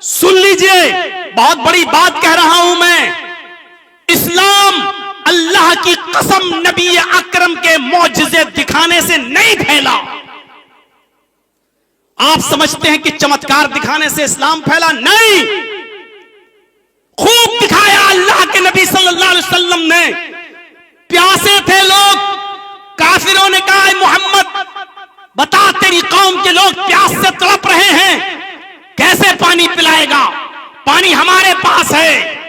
सुन लीजिए, बहुत बड़ी बात कह रहा हूं मैं। इस्लाम अल्लाह की कसम नबी अकरम के मौजिज़े दिखाने से नहीं फैला। आप समझते हैं कि चमत्कार दिखाने से इस्लाम फैला? नहीं, खूब दिखाया अल्लाह के नबी सल्लल्लाहु अलैहि वसल्लम ने। प्यासे थे लोग, काफिरों ने कहा मोहम्मद बता, तेरी कौम के लोग प्यास से तड़प रहे हैं, कैसे पानी पिलाएगा? पानी हमारे पास है।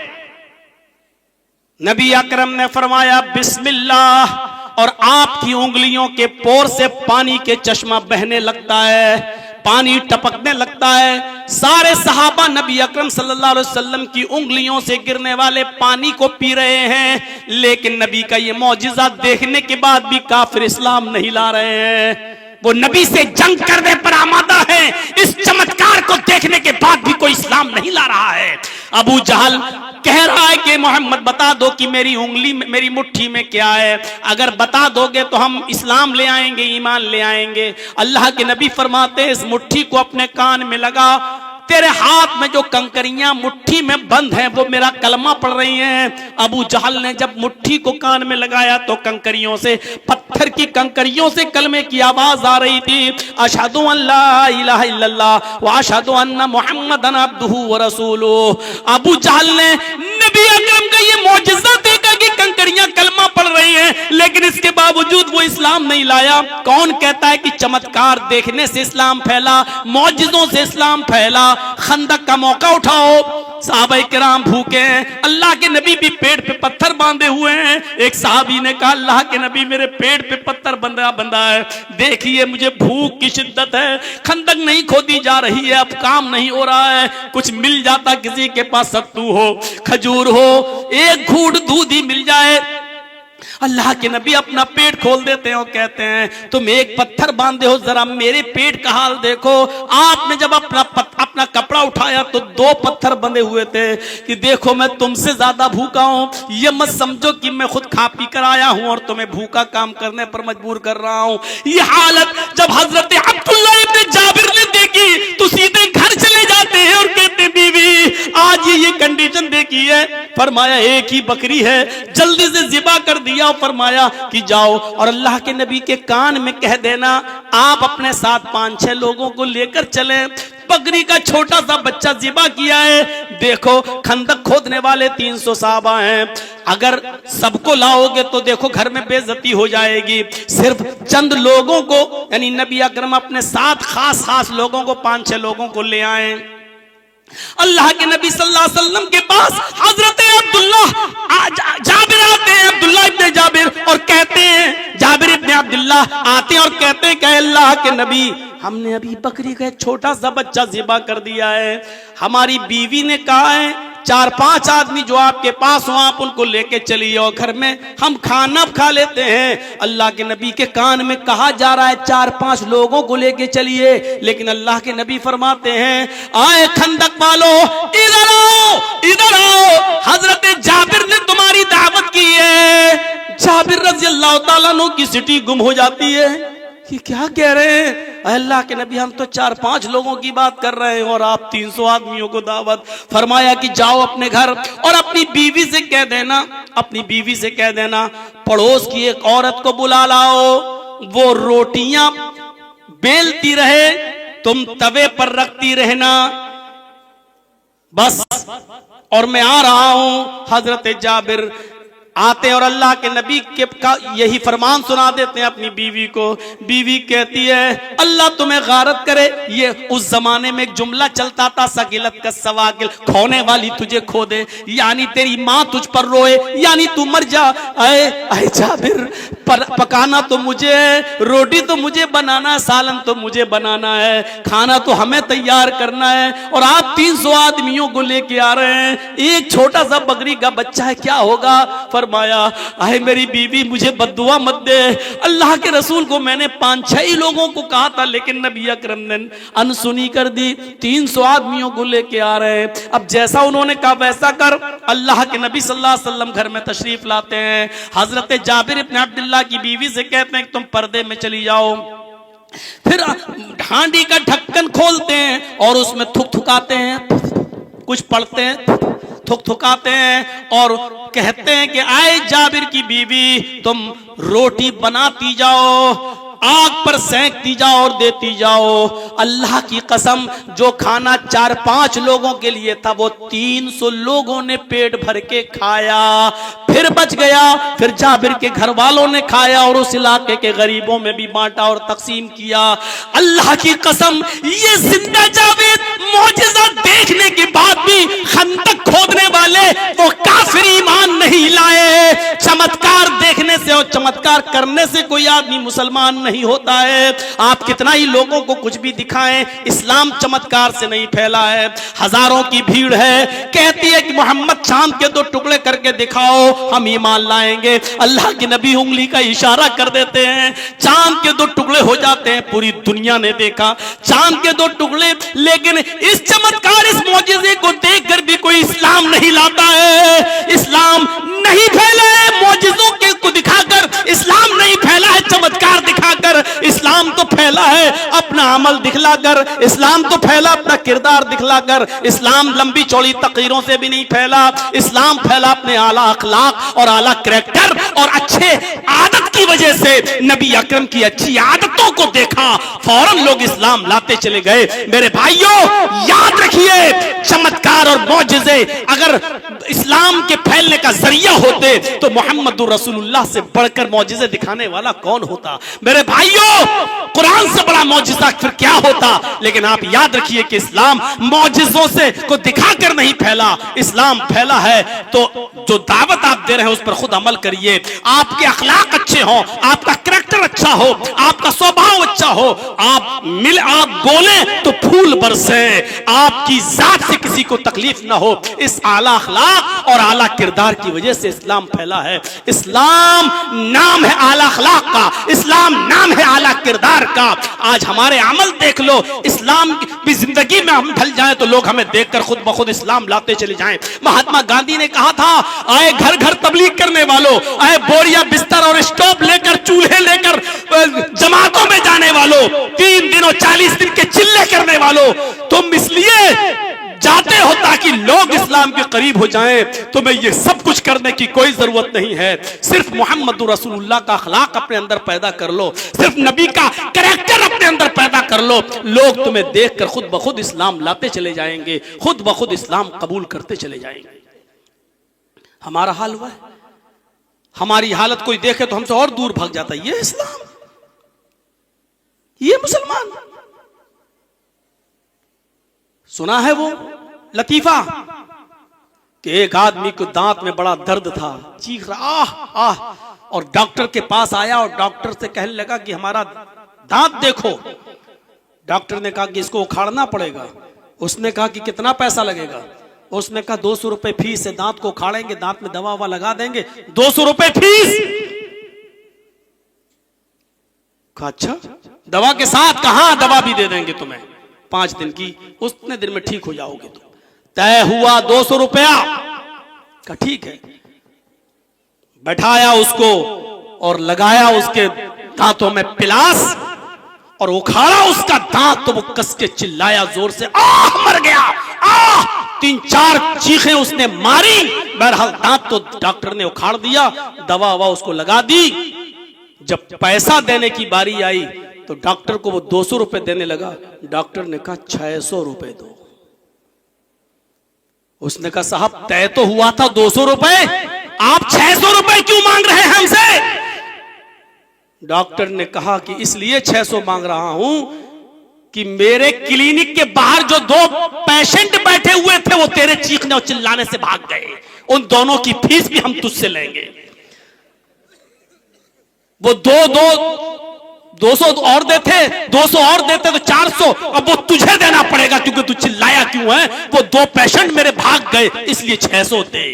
नबी अकरम ने फरमाया बिस्मिल्लाह, और आपकी उंगलियों के पोर से पानी के चश्मा बहने लगता है, पानी टपकने लगता है। सारे सहाबा नबी अकरम सल्लल्लाहु अलैहि वसल्लम की उंगलियों से गिरने वाले पानी को पी रहे हैं, लेकिन नबी का ये मौजिज़ा देखने के बाद भी काफिर इस्लाम नहीं ला रहे हैं। वो नबी से जंग करने पर आमादा है, इस चमत्कार को देखने के बाद भी कोई इस्लाम नहीं ला रहा है। अबू जहल कह रहा है कि मोहम्मद बता दो कि मेरी उंगली में, मेरी मुट्ठी में क्या है, अगर बता दोगे तो हम इस्लाम ले आएंगे, ईमान ले आएंगे। अल्लाह के नबी फरमाते हैं इस मुट्ठी को अपने कान में लगा, तेरे हाथ में जो कंकरियां मुट्ठी में बंद हैं वो मेरा कलमा पढ़ रही हैं। अबू जहल ने जब मुट्ठी को कान में लगाया तो कंकरियों से, पत्थर की कंकरियों से कलमे की आवाज आ रही थी, अशहदु अल्ला इलाहा इल्लल्लाह व अशहदु अन्ना मुहम्मदन अब्दुहु व रसूलुहु। अबू जहल ने नबी अकरम का ये मौजिज़ा देखा कि कंकरियां कलमा पढ़ रही हैं, लेकिन इसके बावजूद वो इस्लाम नहीं लाया। कौन कहता है कि चमत्कार देखने से इस्लाम फैला, मौजिज़ों से इस्लाम फैला? खंदक का मौका उठाओ, सहाबाए किराम भूखे हैं, अल्लाह के नबी भी पेट पे पत्थर बांधे हुए हैं। एक सहाबी ने कहा अल्लाह के नबी मेरे पेट पे पत्थर बंधा है, देखिए मुझे भूख की शिद्दत है, खंदक नहीं खोदी जा रही है, अब काम नहीं हो रहा है, कुछ मिल जाता, किसी के पास सत्तू हो, खजूर हो, एक घूंट दूध ही मिल जाए। अल्लाह के नबी अपना पेट खोल देते हैं और कहते हैं तुम एक पत्थर बांधे हो, जरा मेरे पेट का हाल देखो। आपने जब अपना कपड़ा उठाया तो 2 पत्थर बंधे हुए थे कि देखो मैं तुमसे ज्यादा भूखा हूं, ये मत समझो कि मैं खुद खा पी कर आया हूं और तुम्हें भूखा काम करने पर मजबूर कर रहा हूं। ये हालत जब हजरत अब्दुल्लाह इब्न जाबिर ने देखी तो सीधे घर चले जाते हैं और कहते बीवी आज ये कंडीशन देखी है। फरमाया एक ही बकरी है, जल्दी से ज़िबा कर दिया। फरमाया कि जाओ और अल्लाह के नबी के कान में कह देना आप अपने साथ 5-6 लोगों को लेकर चलें। बकरी का छोटा सा बच्चा ज़िबा किया है। देखो खंदक खोदने वाले 300 साहबा हैं, अगर सबको लाओगे तो देखो घर में बेइज्जती हो जाएगी। सिर्फ चंद लोगों को, यानी नबी अकरम अपने साथ खास लोगों को, 5-6 लोगों को ले आए। अल्लाह के नबी सल्लल्लाहु अलैहि वसल्लम के पास हजरत जाबिर आते हैं, अब्दुल्लाह इब्ने जाबिर, और कहते हैं, जाबिर इब्ने अब्दुल्लाह आते हैं और कहते हैं कि अल्लाह के नबी हमने अभी बकरी का एक छोटा सा बच्चा ज़िबा कर दिया है, हमारी बीवी ने कहा है 4-5 आदमी जो आपके पास हो आप उनको लेके चलिए और घर में हम खाना खा लेते हैं। अल्लाह के नबी के कान में कहा जा रहा है 4-5 लोगों को लेके चलिए, लेकिन अल्लाह के नबी फरमाते हैं आए खंदक वालों इधर आओ, इधर आओ, हजरत जाबिर ने तुम्हारी दावत की है। जाबिर रज़ी अल्लाह ताला अन्हु की सिटी गुम हो जाती है कि क्या कह रहे हैं अल्लाह के नबी, हम तो 4-5 लोगों की बात कर रहे हैं और आप 300 आदमियों को दावत। फरमाया कि जाओ अपने घर और अपनी बीवी से कह देना, अपनी बीवी से कह देना पड़ोस की एक औरत को बुला लाओ, वो रोटियां बेलती रहे, तुम तवे पर रखती रहना बस, और मैं आ रहा हूं। हजरत जाबिर आते और अल्लाह के नबी के का यही फरमान सुना देते हैं अपनी बीवी को। बीवी कहती है अल्लाह तुम्हें गारत करे। ये उस जमाने में एक जुमला चलता था, सगिलत का सवागिल, खोने वाली तुझे खो दे, यानी तेरी माँ तुझ पर रोए, यानी तू मर जा। आए जाबिर पकाना तो मुझे है, रोटी तो मुझे बनाना है, सालन तो मुझे बनाना है, खाना तो हमें तैयार करना है, और आप 300 आदमियों को लेके आ रहे हैं, एक छोटा सा बकरी का बच्चा है, क्या होगा? फरमाया आए मेरी बीवी मुझे बद्दुआ मत दे। अल्लाह के रसूल को मैंने 5-6 लोगों को कहा था, लेकिन नबी अकरम ने अनसुनी कर दी। 300 आदमियों को लेके आ रहे हैं। अब जैसा उन्होंने कहा वैसा कर। अल्लाह के नबी सल्लल्लाहु अलैहि वसल्लम घर में तशरीफ लाते हैं। हजरत जाबिर इब्ने अब्दुल्लाह की बीवी से कहते हैं कि तुम पर्दे में चली जाओ। फिर हांडी का ढक्कन खोलते हैं और उसमें थुक थुकाते हैं, कुछ पढ़ते हैं, थुकाते हैं और कहते हैं कि आए जाबिर की बीवी तुम रोटी बनाती जाओ, आग पर सेंकती जाओ और देती जाओ। अल्लाह की कसम, जो खाना 4-5 लोगों के लिए था वो 300 लोगों ने पेट भर के खाया, फिर बच गया, फिर जाबिर के घर वालों ने खाया और उस इलाके के गरीबों में भी बांटा और तकसीम किया। अल्लाह की कसम, ये जिंदा जावेद मौजिज़ा देखने के बाद भी खंदक खोदने वाले वो काफिर ईमान नहीं लाए। चमत्कार देखने से और चमत्कार करने से कोई आदमी मुसलमान नहीं होता है। आप कितना ही लोगों को कुछ भी दिखाएं, इस्लाम चमत्कार से नहीं फैला है। हजारों की भीड़ है, कहती है कि मोहम्मद चांद के 2 टुकड़े करके दिखाओ, हम ईमान लाएंगे। अल्लाह के नबी उंगली का इशारा कर देते हैं, चांद के 2 टुकड़े हो जाते हैं। पूरी दुनिया ने देखा चांद के 2 टुकड़े, लेकिन इस चमत्कार, इस मौजिज़े को देखकर भी कोई इस्लाम नहीं लाता है। इस्लाम नहीं फैला है मौजिज़ों के को दिखाकर, इस्लाम नहीं फैला है चमत्कार दिखाकर। इस्लाम तो फैला है अपना अमल दिखलाकर, इस्लाम तो फैला अपना किरदार दिखलाकर। इस्लाम लंबी चौड़ी तकरीरों से भी नहीं फैला, इस्लाम फैला अपने आला अखलाक और आला करैक्टर और अच्छे आदत की वजह से। नबी अकरम की अच्छी आदतों को देखा, फौरन लोग इस्लाम लाते चले गए। मेरे भाइयों, याद रखिए, चमत्कार और मौजिज़े अगर इस्लाम के फैलने का जरिया होते तो मोहम्मद रसूलुल्लाह से बढ़कर मौजिज़े दिखाने वाला कौन होता। मेरे भाइयों, कुरान से बड़ा मौजिज़ा फिर क्या होता। लेकिन आप याद रखिए कि इस्लाम मौजिज़ों से को दिखाकर नहीं फैला, इस्लाम फैला है तो जो दावत आप दे रहे हैं उस पर खुद अमल करिए। आपके अखलाक अच्छे हो, आपका करैक्टर अच्छा हो, आपका स्वभाव अच्छा हो, आप बोले तो फूल बरसे, आपकी जात से किसी को तकलीफ ना हो। इस आला अखलाक और आला किरदार की वजह से इस्लाम फैला है। इस्लाम नाम है आला अखलाक का, इस्लाम नाम है आला किरदार का। आज हमारे अमल देख लो, इस्लाम की जिंदगी में हम ढल जाएं तो लोग हमें देखकर खुद ब खुद इस्लाम लाते चले जाएं। महात्मा गांधी ने कहा था, आए घर घर तबलीग करने वालों, आए बोरिया बिस्तर और स्टोव लेकर, चूल्हे लेकर जमातों में जाने वालों, 3 दिन और 40 दिन के चिल्ले करने वालों, तुम इसलिए जाते हो ताकि लोग इस्लाम के करीब हो जाएं। तुम्हें ये सब कुछ करने की कोई जरूरत नहीं है। सिर्फ मोहम्मद रसूलुल्लाह का अखलाक अपने अंदर पैदा कर लो, सिर्फ नबी का करैक्टर अपने अंदर पैदा कर लो, लोग तुम्हें देखकर खुद ब खुद इस्लाम लाते चले जाएंगे, खुद ब खुद इस्लाम कबूल करते चले जाएंगे। हमारा हाल हुआ है, हमारी हालत कोई देखे तो हमसे और दूर भाग जाता है। ये इस्लाम, ये मुसलमान। सुना है वो लतीफा कि एक आदमी को दांत में बड़ा दर्द था, चीख रहा आह आह, और डॉक्टर के पास आया और डॉक्टर से कहने लगा कि हमारा दांत देखो। डॉक्टर ने कहा कि इसको उखाड़ना पड़ेगा। उसने कहा कि कितना पैसा लगेगा। उसने कहा 200 रुपए फीस है, दांत को उखाड़ेंगे, दांत में दवा लगा देंगे, 200 रुपए फीस। कहा अच्छा, दवा के साथ? कहा दवा भी दे देंगे तुम्हें 5 दिन की, उतने दिन में ठीक हो जाओगे तुम। तय हुआ 200 रुपया का, ठीक है। बैठाया उसको और लगाया उसके दांतों में पिलास और उखाड़ा उसका दांत, तो वो कस के चिल्लाया जोर से, आह मर गया, आह। 3-4 चीखें उसने मारी। बहरहाल दांत तो डॉक्टर ने उखाड़ दिया, दवा ववा उसको लगा दी। जब पैसा देने की बारी आई तो डॉक्टर को वो 200 रुपए देने लगा। डॉक्टर ने कहा 600 रुपए दो। उसने कहा साहब तय तो हुआ था 200 रुपए, आप 600 रुपए क्यों मांग रहे हैं हमसे? डॉक्टर ने कहा कि इसलिए 600 मांग रहा हूं कि मेरे क्लिनिक के बाहर जो 2 पेशेंट बैठे हुए थे वो तेरे चीखने और चिल्लाने से भाग गए। उन दोनों की फीस भी हम तुझसे लेंगे। वो 200 और देते, 200 और देते तो 400, अब वो तुझे देना पड़ेगा क्योंकि तू चिल्लाया क्यों है। वो 2 पेशेंट मेरे भाग गए इसलिए 600 दे।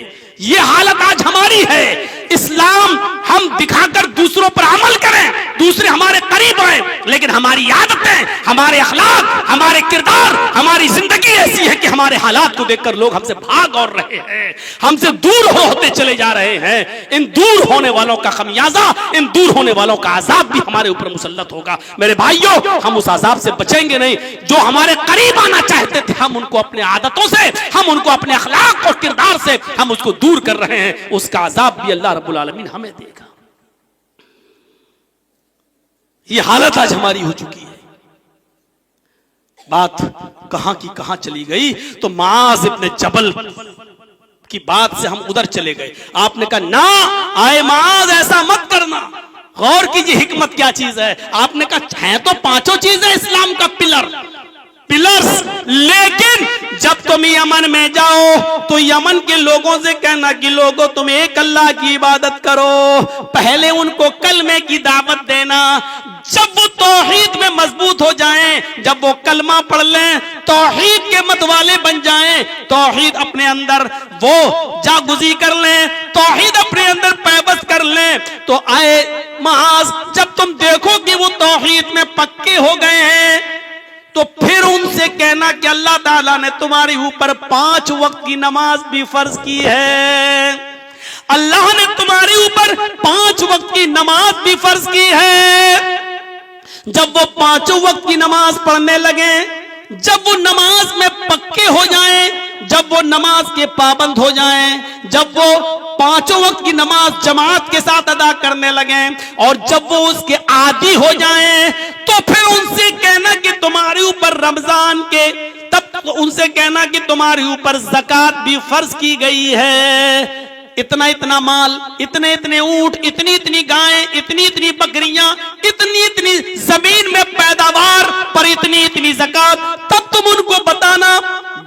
ये हालत आज हमारी है। इस्लाम हम दिखाकर दूसरों पर अमल करें, दूसरे हमारे करीब आए, लेकिन हमारी आदतें, हमारे अखलाक, हमारे किरदार, हमारी जिंदगी ऐसी है कि हमारे हालात को देखकर लोग हमसे भाग और रहे हैं, हमसे दूर होते चले जा रहे हैं। इन दूर होने वालों का खमियाजा, इन दूर होने वालों का अजाब भी हमारे ऊपर मुसल्लत होगा। मेरे भाइयों, हम उस अजाब से बचेंगे नहीं। जो हमारे करीब आना चाहते थे, हम उनको अपने आदतों से, हम उनको अपने अखलाक और किरदार से हम उसको दूर कर रहे हैं। उसका अजाब भी अल्लाह रब्बुल आलमीन हमें देगा। ये हालत आज हमारी हो चुकी है। बात कहां की कहां चली गई, तो माज इब्ने जबल की बात से हम उधर चले गए। आपने कहा ना आए माज, ऐसा मत करना, गौर कीजिए हिकमत क्या चीज है। आपने कहा है तो पांचों चीजें इस्लाम का पिलर्स, लेकिन जब तुम यमन में जाओ तो यमन के लोगों से कहना कि लोगों तुम एक अल्लाह की इबादत करो। पहले उनको कलमे की दावत देना। जब वो तौहीद में मजबूत हो जाएं, जब वो कलमा पढ़ लें, तौहीद के मत वाले बन जाएं, तौहीद अपने अंदर वो जागुजी कर लें, तौहीद अपने अंदर पैबस कर लें, तो आए माज जब तुम देखो कि वो तौहीद में पक्के हो गए हैं, तो फिर उनसे कहना कि अल्लाह ताला ने तुम्हारे ऊपर 5 वक्त की नमाज भी फर्ज की है। अल्लाह ने तुम्हारे ऊपर 5 वक्त की नमाज भी फर्ज की है। जब वो 5 वक्त की नमाज पढ़ने लगे, जब वो नमाज में पक्के हो जाएं, जब वो नमाज के पाबंद हो जाएं, जब वो 5 वक्त की नमाज जमात के साथ अदा करने लगे, और जब वो उसके आदी हो जाएं, तो फिर उनसे कहना कि तुम्हारे ऊपर रमजान के, तब तो उनसे कहना कि तुम्हारे ऊपर ज़कात भी फर्ज की गई है। इतना इतना माल, इतने इतने ऊंट, इतनी इतनी गायें, इतनी इतनी बकरियां, इतनी इतनी जमीन में पैदावार पर इतनी इतनी ज़कात, तब तुम उनको बताना,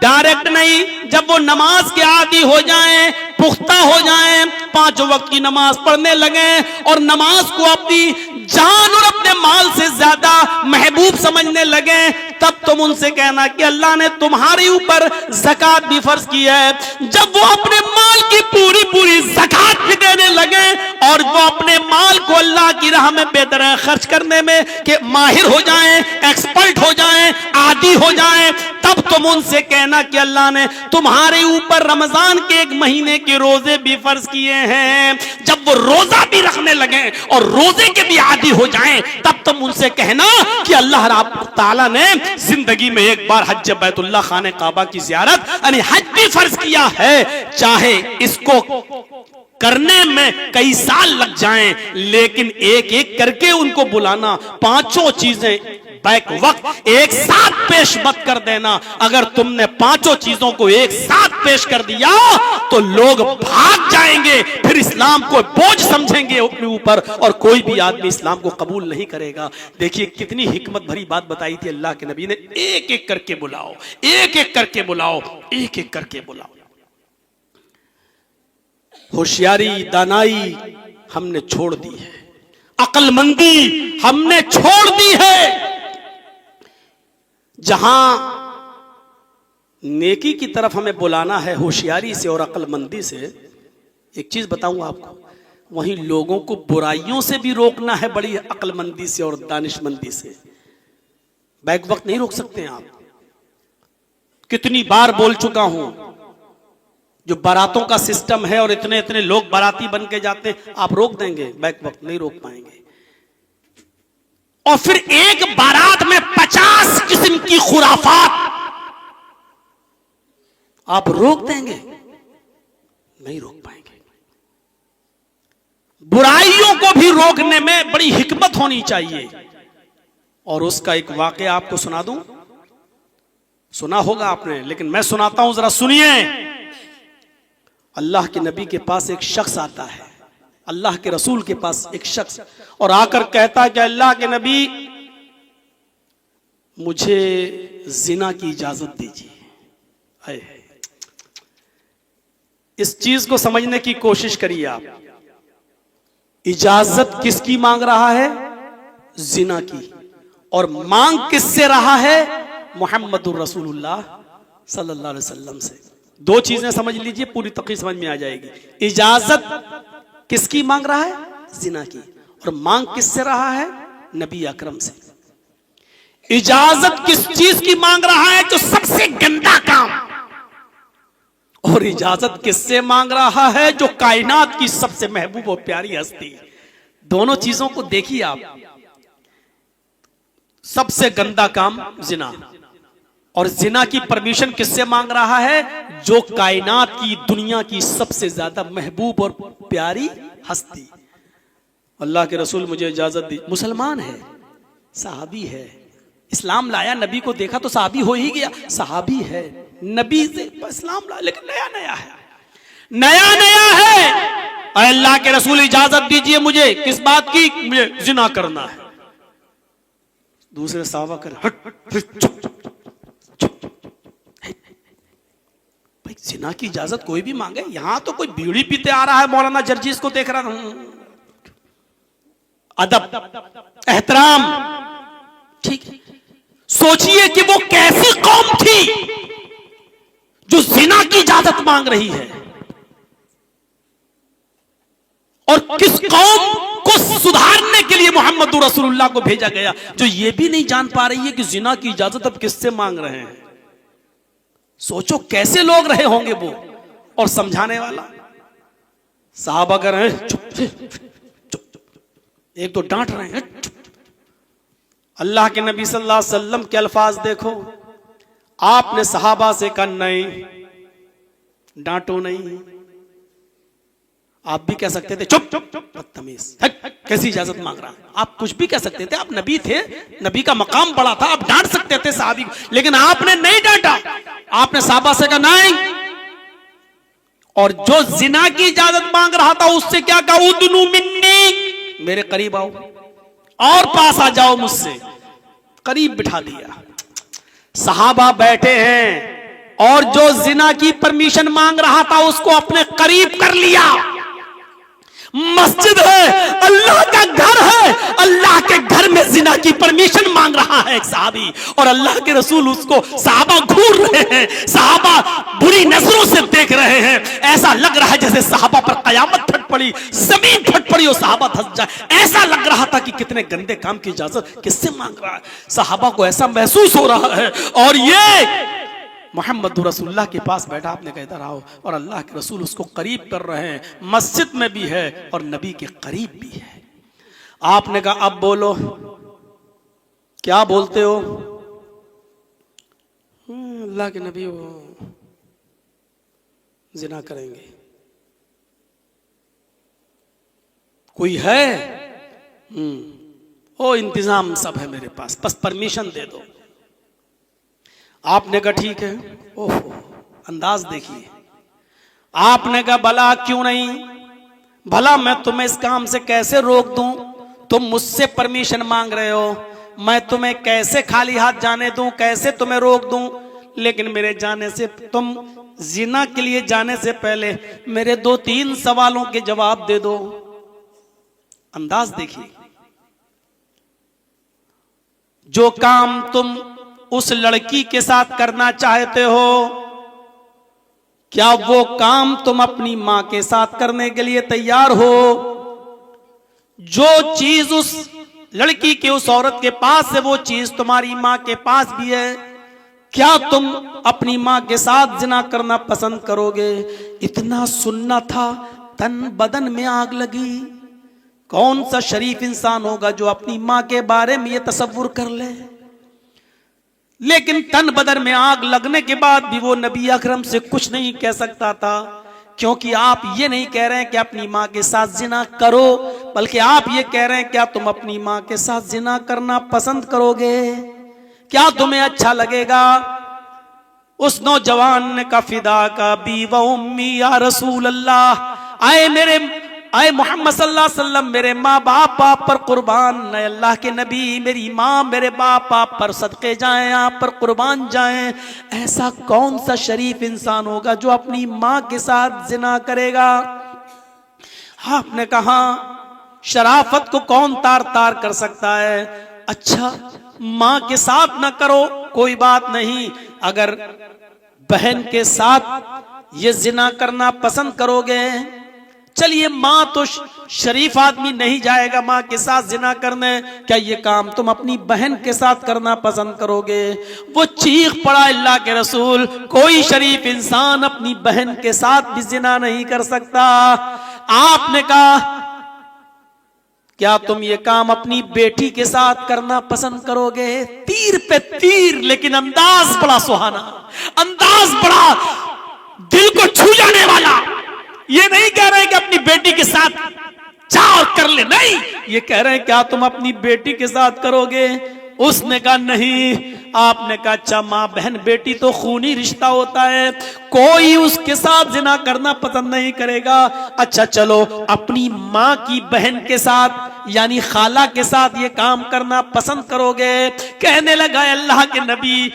डायरेक्ट नहीं। जब वो नमाज के आदी हो जाएं, पुख्ता हो जाएं, 5 वक्त की नमाज पढ़ने लगे और नमाज को अपनी जान और अपने माल से ज्यादा महबूब समझने लगे, तब तुम उनसे कहना कि अल्लाह ने तुम्हारे ऊपर ज़कात भी फर्ज की है। जब वो अपने माल की पूरी पूरी ज़कात भी देने लगे और वो अपने माल को अल्लाह की राह में बेदर खर्च करने में के माहिर हो जाएं, एक्सपर्ट हो जाएं, आदी हो जाएं, तब तुम उनसे कहना कि अल्लाह ने तुम्हारे ऊपर रमजान के 1 महीने के रोजे भी फर्ज किए हैं। जब वो रोजा भी रखने लगे और रोजे के भी आदी हो जाएं, तब तुम उनसे कहना कि अल्लाह रब्बुल ताला ने जिंदगी में एक बार हज बैतुल्लाह खाने काबा की ज़ियारत यानी हज भी फर्ज किया है। चाहे इसको करने में कई साल लग जाएं, लेकिन एक एक करके उनको बुलाना, 5 चीजें बैक वक्त एक साथ पेश मत कर देना। अगर तुमने 5 चीजों को एक साथ पेश कर दिया तो लोग भाग जाएंगे, फिर इस्लाम को बोझ समझेंगे अपने ऊपर और कोई भी आदमी इस्लाम को कबूल नहीं करेगा। देखिए कितनी हिकमत भरी बात बताई थी अल्लाह के नबी ने, एक एक करके बुलाओ, एक एक करके बुलाओ, एक एक करके बुलाओ। होशियारी, दानाई हमने छोड़ दी है, अक्लमंदी हमने छोड़ दी है। जहां नेकी की तरफ हमें बुलाना है होशियारी से और अक्लमंदी से, एक चीज बताऊं आपको, वहीं लोगों को बुराइयों से भी रोकना है बड़ी अक्लमंदी से और दानिशमंदी से। बैक वक्त नहीं रोक सकते आप। कितनी बार बोल चुका हूं, जो बारातों का सिस्टम है और इतने इतने लोग बाराती बन के जाते हैं, आप रोक देंगे? बैक वक्त नहीं रोक पाएंगे। और फिर एक बारात में 50 किस्म की खुराफात, आप रोक देंगे? नहीं रोक पाएंगे। बुराइयों को भी रोकने में बड़ी हिकमत होनी चाहिए। और उसका एक वाकया आपको सुना दूं, सुना होगा आपने, लेकिन मैं सुनाता हूं, जरा सुनिए। अल्लाह के नबी के पास एक शख्स आता है, अल्लाह के रसूल के पास एक शख्स, और आकर कहता है कि अल्लाह के नबी मुझे जिना की इजाजत दीजिए। इस चीज को समझने की कोशिश करिए आप। इजाजत किसकी मांग रहा है? जिना की। और मांग किससे रहा है? मुहम्मदुर रसूलुल्लाह सल्लल्लाहु अलैहि वसल्लम से। 2 चीजें समझ लीजिए, पूरी तकरीर समझ में आ जाएगी। इजाजत किसकी मांग रहा है? जिना की। और मांग किससे रहा है? नबी अकरम से। इजाजत किस चीज की मांग रहा है? जो सबसे गंदा काम। और इजाजत किससे मांग रहा है? जो कायनात की सबसे महबूब और प्यारी हस्ती। दोनों चीजों को देखिए आप। सबसे गंदा काम जिना, और जिना की परमिशन किससे मांग रहा है? जो कायनात की, दुनिया की सबसे ज्यादा महबूब और प्यारी हस्ती। अल्लाह के रसूल मुझे इजाजत दी। मुसलमान है, सहाबी है, इस्लाम लाया, नबी को देखा तो सहाबी हो ही गया। सहाबी है, नबी से इस्लाम लाया, लेकिन नया नया है, नया नया है। अल्लाह के रसूल इजाजत दीजिए मुझे। किस बात की? मुझे जिना करना है। दूसरे साहबा कर हट, भाई जिना की इजाजत कोई भी मांगे? यहां तो कोई बीड़ी पीते आ रहा है, मौलाना जर्जीस को देख रहा हूं। अदब, एहतराम, ठीक है। सोचिए कि वो कैसी कौम थी जो जिना की इजाजत मांग रही है, और किस कौम को सुधारने के लिए मोहम्मद रसूलुल्लाह को भेजा गया, जो ये भी नहीं जान पा रही है कि जिना की इजाजत अब किससे मांग रहे हैं। सोचो कैसे लोग रहे होंगे वो। और समझाने वाला साहबा कर रहे हैं, चुप चुप, एक तो डांट रहे हैं। अल्लाह के नबी सल्लल्लाहु अलैहि वसल्लम के अल्फाज देखो। आपने सहाबा से कहा नहीं, डांटो नहीं। आप भी कह सकते थे चुप चुप चुप, बदतमीज, कैसी इजाजत मांग रहा है। आप कुछ भी कह सकते थे, आप नबी थे, नबी का मकाम बड़ा था, आप डांट सकते थे साहबी को, लेकिन आपने नहीं डांटा। आपने सहाबा से कहा नहीं। और जो जिना की इजाजत मांग रहा था उससे क्या कहा? उदनु मिन्नी, मेरे करीब आओ और पास आ जाओ मुझसे। करीब बिठा दिया। सहाबा बैठे हैं और जो जिना की परमिशन मांग रहा था उसको अपने करीब कर लिया। मस्जिद है, अल्लाह का घर है, अल्लाह के घर में जिना की परमिशन मांग रहा है एक सहाबी, और अल्लाह के रसूल उसको, सहाबा घूर रहे हैं, सहाबा बुरी नजरों से देख रहे हैं। ऐसा लग रहा है जैसे सहाबा पर कयामत फट पड़ी, जमीन फट पड़ी और सहाबा धंस जाए। ऐसा लग रहा था कि कितने गंदे काम की इजाजत किससे मांग रहा है। सहाबा को ऐसा महसूस हो रहा है। और ये मोहम्मद रसूलुल्लाह के पास बैठा, आपने कहा इधर आओ, और अल्लाह के रसूल उसको करीब कर रहे हैं। मस्जिद में भी है और नबी के करीब भी है। आपने कहा अब बोलो, क्या बोलते हो? अल्लाह के नबी वो जिना करेंगे। कोई है? ओ इंतजाम सब है मेरे पास, बस परमिशन दे दो। आपने कहा ठीक है। ओहो, अंदाज देखिए। आपने कहा भला क्यों नहीं, भला मैं तुम्हें इस काम से कैसे रोक दूं? तुम मुझसे परमिशन मांग रहे हो, मैं तुम्हें कैसे खाली हाथ जाने दूं, कैसे तुम्हें रोक दूं? लेकिन मेरे जाने से, तुम जिना के लिए जाने से पहले मेरे 2-3 सवालों के जवाब दे दो। अंदाज देखिए। जो काम तुम उस लड़की के साथ करना चाहते हो, क्या वो काम तुम अपनी मां के साथ करने के लिए तैयार हो? जो चीज उस लड़की के, उस औरत के पास है, वो चीज तुम्हारी मां के पास भी है। क्या तुम अपनी मां के साथ जिना करना पसंद करोगे? इतना सुनना था, तन बदन में आग लगी। कौन सा शरीफ इंसान होगा जो अपनी मां के बारे में ये तसव्वुर कर ले? लेकिन तन बदन में आग लगने के बाद भी वो नबी अकरम से कुछ नहीं कह सकता था, क्योंकि आप ये नहीं कह रहे हैं कि अपनी मां के साथ जिना करो, बल्कि आप ये कह रहे हैं क्या तुम अपनी मां के साथ जिना करना पसंद करोगे? क्या तुम्हें अच्छा लगेगा? उस नौजवान ने कहा फिदा का बी व उम्मी या रसूल अल्लाह, आए मोहम्मद सल्लल्लाहु अलैहि वसल्लम, मेरे माँ बाप आप पर कुर्बान, नए अल्लाह के नबी, मेरी माँ मेरे बाप आप पर सदके जाएं, आप पर कुर्बान जाएं। ऐसा कौन सा शरीफ इंसान होगा जो अपनी माँ के साथ जिना करेगा? आपने कहा शराफत को कौन तार तार कर सकता है? अच्छा, माँ के साथ ना करो कोई बात नहीं, अगर बहन के साथ ये जिना करना पसंद करोगे चलिए माँ तो शरीफ आदमी नहीं जाएगा माँ के साथ जिना करने, क्या ये काम तुम अपनी बहन के साथ करना पसंद करोगे? वो चीख पड़ा अल्लाह के रसूल, कोई शरीफ इंसान अपनी बहन के साथ भी जिना नहीं कर सकता। आपने कहा क्या तुम ये काम अपनी बेटी के साथ करना पसंद करोगे? तीर पे तीर, लेकिन अंदाज बड़ा सुहाना, अंदाज बड़ा दिल को छू जाने वाला। ये नहीं कह रहे कि अपनी बेटी के साथ चाह कर ले, नहीं, ये कह रहे हैं क्या तुम अपनी बेटी के साथ करोगे? उसने कहा नहीं। आपने कहा अच्छा, माँ बहन बेटी तो खूनी रिश्ता होता है, कोई उसके साथ जिना करना पसंद नहीं करेगा। अच्छा चलो, अपनी माँ की बहन के साथ यानी खाला के साथ ये काम करना पसंद करोगे? कहने लगा अल्लाह के नबी,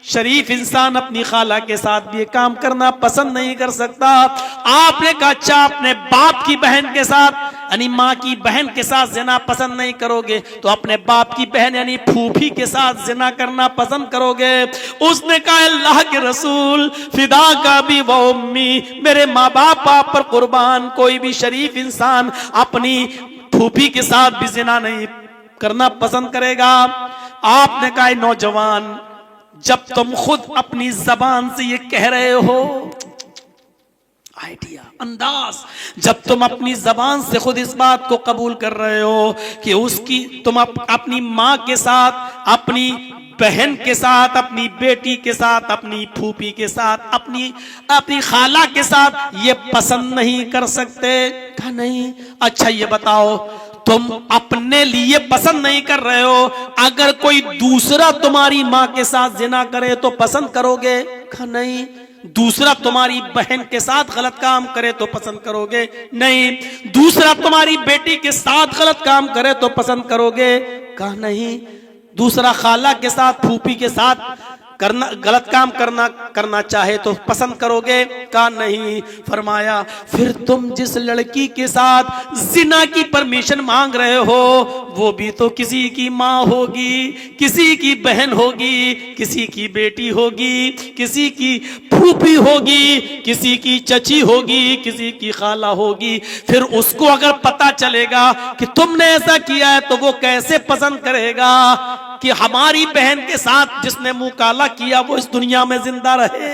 शरीफ इंसान अपनी खाला के साथ भी ये काम करना पसंद नहीं कर सकता। आपने कहा अच्छा, अपने बाप की बहन के साथ यानी माँ की बहन के साथ जिना पसंद नहीं करोगे, तो अपने बाप की बहन यानी फूफी के साथ जिना करना पसंद करोगे? उसने कहा अल्लाह के रसूल, फिदा का भी वो उम्मी, मेरे माँ बाप आप पर कुर्बान, कोई भी शरीफ इंसान अपनी फूफी के साथ भी जिना नहीं करना पसंद करेगा। आपने कहा नौजवान, जब तुम खुद अपनी जबान से ये कह रहे हो, आइडिया, अंदाज, जब तुम अपनी जबान से खुद इस बात को कबूल कर रहे हो कि उसकी तुम अपनी माँ के साथ, अपनी बहन के साथ, अपनी बेटी के साथ, अपनी फूफी के साथ, अपनी खाला के साथ ये पसंद नहीं कर सकते? कहा नहीं। अच्छा ये बताओ, तुम अपने लिए पसंद नहीं कर रहे हो, अगर कोई दूसरा तुम्हारी माँ के साथ जिना करे तो पसंद करोगे? कहा नहीं। दूसरा तुम्हारी बहन के साथ गलत काम करे तो पसंद करोगे? नहीं। दूसरा तुम्हारी बेटी के साथ गलत काम करे तो पसंद करोगे? कहा नहीं। दूसरा खाला के साथ, फूफी के साथ करना गलत काम करना चाहे तो पसंद करोगे? कहा नहीं। फरमाया फिर तुम जिस लड़की के साथ जिना की परमिशन मांग रहे हो, वो भी तो किसी की माँ होगी, किसी की बहन होगी, किसी की बेटी होगी, किसी की फूफी होगी, किसी की चची होगी, किसी की खाला होगी। फिर उसको अगर पता चलेगा कि तुमने ऐसा किया है तो वो कैसे पसंद करेगा कि हमारी बहन के साथ जिसने मुंह काला किया वो इस दुनिया में जिंदा रहे?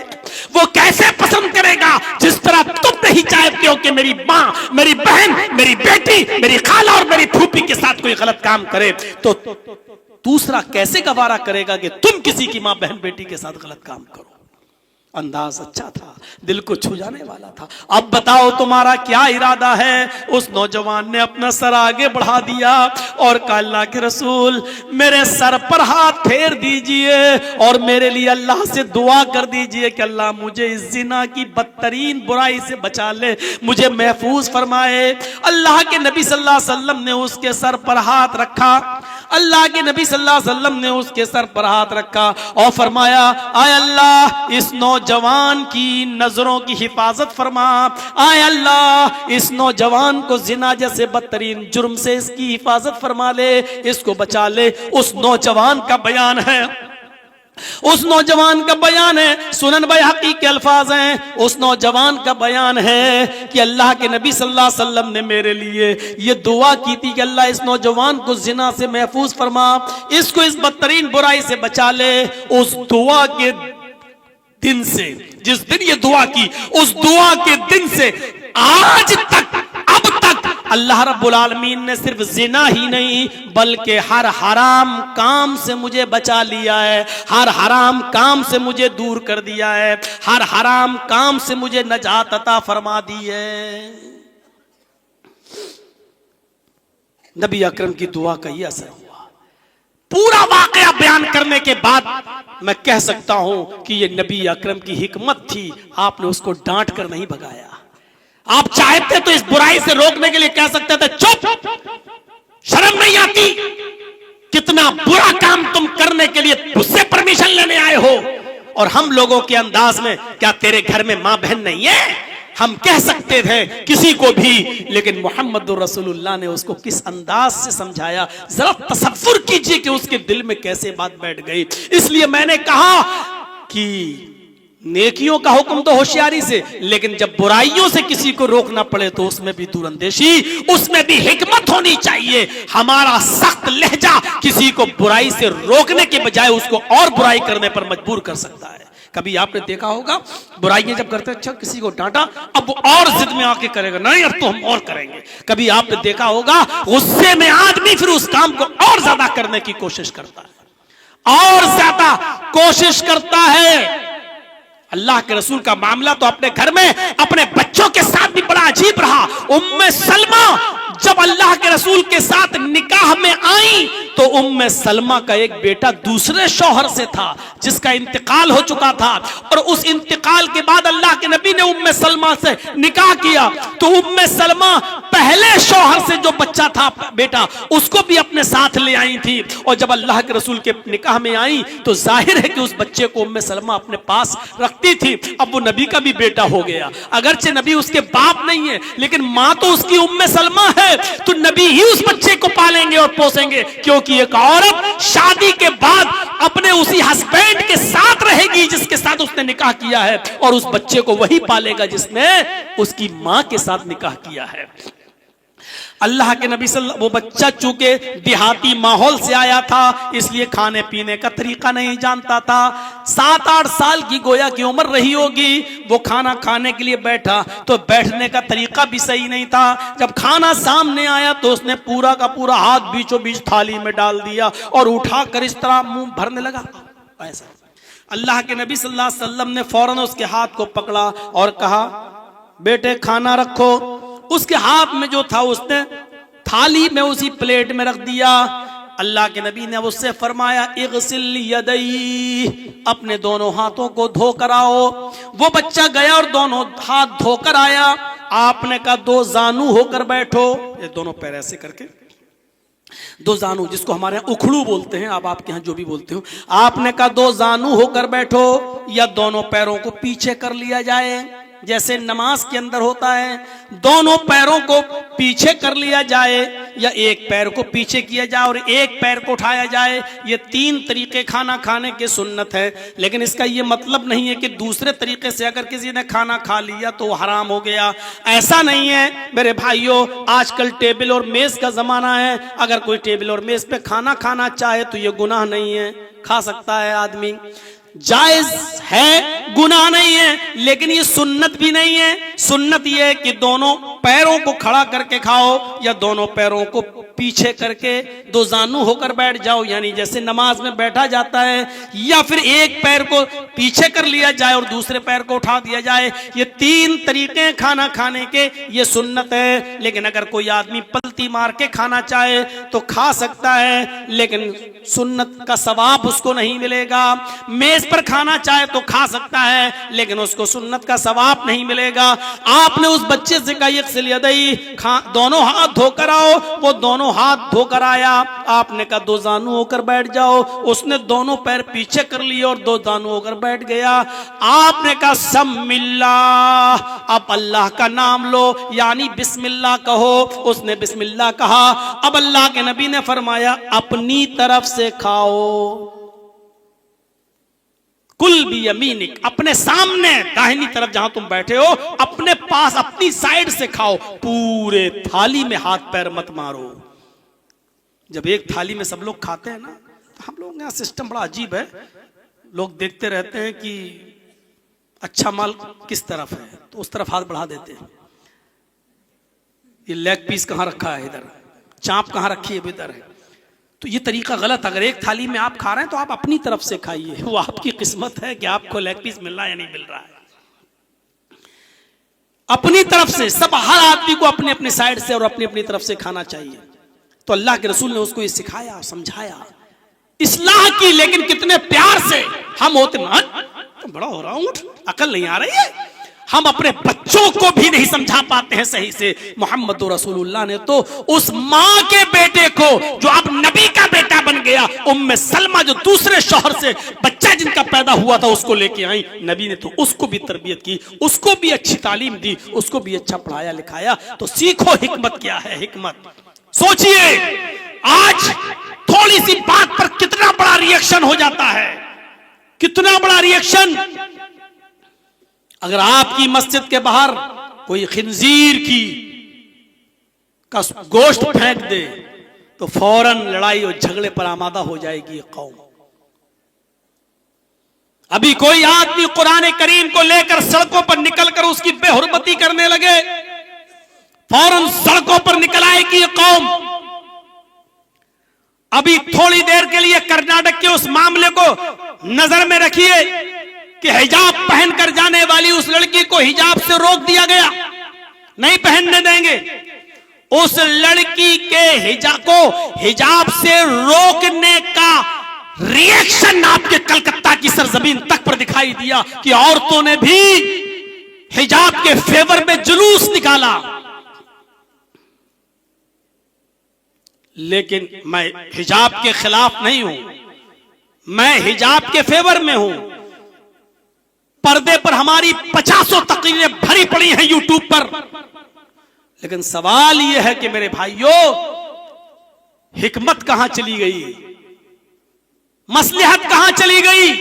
वो कैसे पसंद करेगा जिस तरह तुम नहीं चाहते हो कि मेरी माँ, मेरी बहन, मेरी बेटी, मेरी खाला और मेरी फूफी के साथ कोई गलत काम करे, तो दूसरा कैसे गवारा करेगा कि तुम किसी की माँ, बहन, बेटी के साथ गलत काम करो? अंदाज अच्छा था, दिल को छू जाने वाला था। अब बताओ तुम्हारा क्या इरादा है? उस नौजवान ने अपना सर आगे बढ़ा दिया और कहा अल्लाह के रसूल, मेरे सर पर हाथ फेर दीजिए और मेरे लिए अल्लाह से दुआ कर दीजिए कि अल्लाह मुझे इस जिना की बदतरीन बुराई से बचा ले, मुझे महफूज फरमाए। अल्लाह के नबी सल्लल्लाहु अलैहि वसल्लम ने उसके सर पर हाथ रखा, अल्लाह के नबी सल्लल्लाहु अलैहि वसल्लम ने उसके सर पर हाथ रखा और फरमाया, आय अल्लाह इस नौजवान की नजरों की हिफाजत फरमा, आय अल्लाह इस नौजवान को जिना जैसे बदतरीन जुर्म से इसकी हिफाजत फरमा ले, इसको बचा ले। उस नौजवान का बयान है, उस नौजवान का बयान है, सुनन बैहक़ी के अल्फाज हैं, उस नौजवान का बयान है कि अल्लाह के नबी सल्लल्लाहु अलैहि वसल्लम ने मेरे लिए ये दुआ की थी कि अल्लाह इस नौजवान को जिना से महफूज फरमा, इसको इस बदतरीन बुराई से बचा ले। उस दुआ के दिन से, जिस दिन ये दुआ की, उस दुआ के दिन से आज तक, अब तक अल्लाह रब्बुल आलमीन ने सिर्फ जिना ही नहीं बल्कि हर हराम काम से मुझे बचा लिया है, हर हराम काम से मुझे दूर कर दिया है, हर हराम काम से मुझे नजात अता फरमा दी है। नबी अकरम की दुआ का ये असर हुआ। पूरा वाकया बयान करने के बाद मैं कह सकता हूं कि ये नबी अकरम की हिकमत थी, आपने उसको डांट कर नहीं भगाया। आप चाहते तो इस बुराई से रोकने के लिए कह सकते थे चुप, शर्म नहीं आती, कितना बुरा काम तुम करने के लिए मुझसे परमिशन लेने आए हो। और हम लोगों के अंदाज में, क्या तेरे घर में मां बहन नहीं है, हम कह सकते थे किसी को भी, लेकिन मुहम्मदुर रसूलुल्लाह ने उसको किस अंदाज से समझाया, जरा तसव्वुर कीजिए कि उसके दिल में कैसे बात बैठ गई। इसलिए मैंने कहा कि नेकियों का हुक्म तो होशियारी से, लेकिन जब बुराइयों से किसी को रोकना पड़े तो उसमें भी दूरंदेशी, उसमें भी हिकमत होनी चाहिए। हमारा सख्त लहजा किसी को बुराई से रोकने के बजाय उसको और बुराई करने पर मजबूर कर सकता है। कभी आपने देखा होगा बुराइयां जब करते, अच्छा किसी को डांटा, अब वो और जिद में आके करेगा, नहीं अब तो हम और करेंगे। कभी आपने देखा होगा गुस्से में आदमी फिर उस काम को और ज्यादा करने की कोशिश करता है, और ज्यादा कोशिश करता है। अल्लाह के रसूल का मामला तो अपने घर में अपने बच्चों के साथ भी बड़ा अजीब रहा। उम्मे सलमा जब अल्लाह के रसूल के साथ निकाह में आई तो उम्मे सलमा का एक बेटा दूसरे शौहर से था जिसका इंतकाल हो चुका था, और उस इंतकाल के बाद अल्लाह के नबी ने उम्मे सलमा से निकाह किया। तो उम्मे सलमा पहले शौहर से जो बच्चा था बेटा, उसको भी अपने साथ ले आई थी, और जब अल्लाह के रसूल के निकाह में आई तो जाहिर है कि उस बच्चे को उम्मे सलमा अपने पास रखती थी। अब वो नबी का भी बेटा हो गया, अगरचे नबी उसके बाप नहीं है लेकिन मां तो उसकी उम्मे सलमा है, तो नबी ही उस बच्चे को पालेंगे और पोसेंगे, क्योंकि एक औरत शादी के बाद अपने उसी हस्बैंड के साथ रहेगी जिसके साथ उसने निकाह किया है, और उस बच्चे को वही पालेगा जिसने उसकी मां के साथ निकाह किया है। अल्लाह के नबी वो बच्चा चूंकि देहाती माहौल से आया था इसलिए खाने पीने का तरीका नहीं जानता था। 7-8 साल की गोया की उम्र रही होगी, वो खाना खाने के लिए बैठा तो बैठने का तरीका भी सही नहीं था। जब खाना सामने आया तो उसने पूरा का पूरा हाथ बीचों बीच थाली में डाल दिया और उठाकर इस तरह मुंह भरने लगा। ऐसा अल्लाह के नबी सल्लल्लाहु अलैहि वसल्लम ने फौरन उसके हाथ को पकड़ा और कहा, बेटे खाना रखो। उसके हाथ में जो था उसने थाली में उसी प्लेट में रख दिया। अल्लाह के नबी ने उससे फरमाया, इग़सिल यदैहि, अपने दोनों हाथों को धोकर आओ। वो बच्चा गया और दोनों हाथ धोकर आया। आपने कहा, दो जानू होकर बैठो, ये दोनों पैर ऐसे करके, दो जानू जिसको हमारे यहाँ उखड़ू बोलते हैं, अब आपके यहाँ जो भी बोलते हो। आपने कहा दो जानू होकर बैठो, या दोनों पैरों को पीछे कर लिया जाए जैसे नमाज के अंदर होता है, दोनों पैरों को पीछे कर लिया जाए, या एक पैर को पीछे किया जाए और एक पैर को उठाया जाए। ये 3 तरीके खाना खाने के सुन्नत है, लेकिन इसका ये मतलब नहीं है कि दूसरे तरीके से अगर किसी ने खाना खा लिया तो हराम हो गया। ऐसा नहीं है मेरे भाइयों, आजकल टेबल और मेज का जमाना है। अगर कोई टेबल और मेज पे खाना खाना चाहे तो ये गुनाह नहीं है, खा सकता है आदमी, जायज है, गुनाह नहीं है, लेकिन ये सुन्नत भी नहीं है। सुन्नत ये है कि दोनों पैरों को खड़ा करके खाओ या दोनों पैरों को पीछे करके दो जानू होकर बैठ जाओ, यानी जैसे नमाज में बैठा जाता है, या फिर एक पैर को पीछे कर लिया जाए और दूसरे पैर को उठा दिया जाए। ये 3 तरीके खाना खाने के, ये सुन्नत है। लेकिन अगर कोई आदमी पलती मार के खाना चाहे तो खा सकता है, लेकिन सुन्नत का सवाब उसको नहीं मिलेगा। मेज पर खाना चाहे तो खा सकता है, लेकिन उसको सुन्नत का सवाब नहीं मिलेगा। आपने उस बच्चे से कहा, इग़सिल यदैहि, दोनों हाथ धोकर आओ। वो दोनों हाथ धोकर आया। आपने कहा दो जानू होकर बैठ जाओ। उसने दोनों पैर पीछे कर लिए और दो जानू होकर बैठ गया। आपने कहा सम्मिल्लाह, अब अल्लाह का नाम लो, यानी बिस्मिल्लाह कहो। उसने बिस्मिल्लाह कहा। अब अल्लाह के नबी ने फरमाया, अपनी तरफ से खाओ, कुल भी यमीनिक, अपने सामने दाहिनी तरफ जहां तुम बैठे हो अपने पास अपनी साइड से खाओ, पूरे थाली में हाथ पैर मत मारो। जब एक थाली में सब लोग खाते हैं ना, तो हम लोग यहाँ सिस्टम बड़ा अजीब है। लोग देखते रहते हैं कि अच्छा माल किस तरफ है तो उस तरफ हाथ बढ़ा देते हैं। ये लेग पीस कहाँ रखा है, इधर चाप कहाँ रखी है, इधर है। तो ये तरीका गलत। अगर एक थाली में आप खा रहे हैं तो आप अपनी तरफ से खाइए, वो आपकी किस्मत है कि आपको लेग पीस मिल रहा है या नहीं मिल रहा है। अपनी तरफ से सब, हर आदमी को अपने अपने साइड से और अपनी अपनी तरफ से खाना चाहिए। तो अल्लाह के रसूल ने उसको ये सिखाया, समझाया, इस्लाह की। लेकिन कितने प्यार से हम होते ना, तो बड़ा हो रहा हूं, अकल नहीं आ रही है। हम अपने बच्चों को भी नहीं समझा पाते हैं सही से। मोहम्मद रसूलुल्लाह ने तो उस माँ के बेटे को जो अब नबी का बेटा बन गया, उम्मे सलमा जो दूसरे शौहर से बच्चा जिनका पैदा हुआ था, उसको लेके आई। नबी ने तो उसको भी तरबियत की, उसको भी अच्छी तालीम दी, उसको भी अच्छा पढ़ाया लिखाया। तो सीखो हिकमत क्या है। हिकमत सोचिए, आज थोड़ी सी बात पर कितना बड़ा रिएक्शन हो जाता है, कितना बड़ा रिएक्शन। अगर आपकी मस्जिद के बाहर कोई खिंजीर का गोश्त फेंक दे तो फौरन लड़ाई और झगड़े पर आमादा हो जाएगी ये कौम। अभी कोई आदमी कुरान करीम को लेकर सड़कों पर निकलकर उसकी बेहुरमती करने लगे, फौरन सड़कों पर निकल आएगी ये कौम। अभी थोड़ी देर के लिए कर्नाटक के उस मामले को नजर में रखिए कि हिजाब पहनकर जाने वाली उस लड़की को हिजाब से रोक दिया गया, नहीं पहनने देंगे। उस लड़की के हिजाब से रोकने का रिएक्शन आपके कलकत्ता की सरजमीन तक पर दिखाई दिया कि औरतों ने भी हिजाब के फेवर में जुलूस निकाला। लेकिन मैं हिजाब के खिलाफ नहीं हूं, मैं हिजाब के फेवर में हूं। पर्दे पर हमारी 50 तकरीरें भरी पड़ी हैं यूट्यूब पर, लेकिन सवाल यह है कि मेरे भाइयों, हिकमत कहां चली गई, मसलहत कहां चली गई?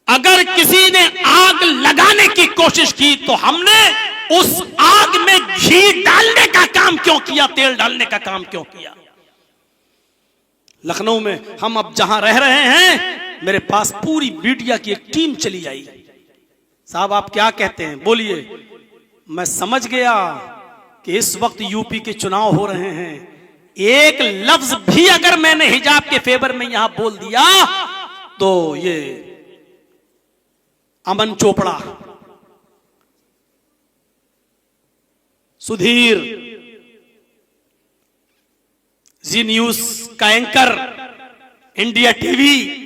अगर किसी ने आग लगाने की कोशिश की तो हमने उस आग में घी डालने का काम क्यों किया, तेल डालने का काम क्यों किया? लखनऊ में हम अब जहां रह रहे हैं, मेरे पास पूरी मीडिया की एक टीम चली आई। साहब आप क्या कहते हैं, बोलिए। मैं समझ गया कि इस वक्त यूपी के चुनाव हो रहे हैं, एक लफ्ज भी अगर मैंने हिजाब के फेवर में यहां बोल दिया तो ये अमन चोपड़ा, सुधीर, जी न्यूज का एंकर, इंडिया टीवी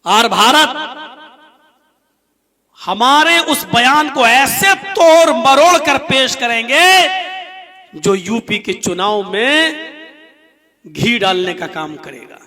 और भारत हमारे उस बयान को ऐसे तोड़ मरोड़ कर पेश करेंगे जो यूपी के चुनाव में घी डालने का काम करेगा।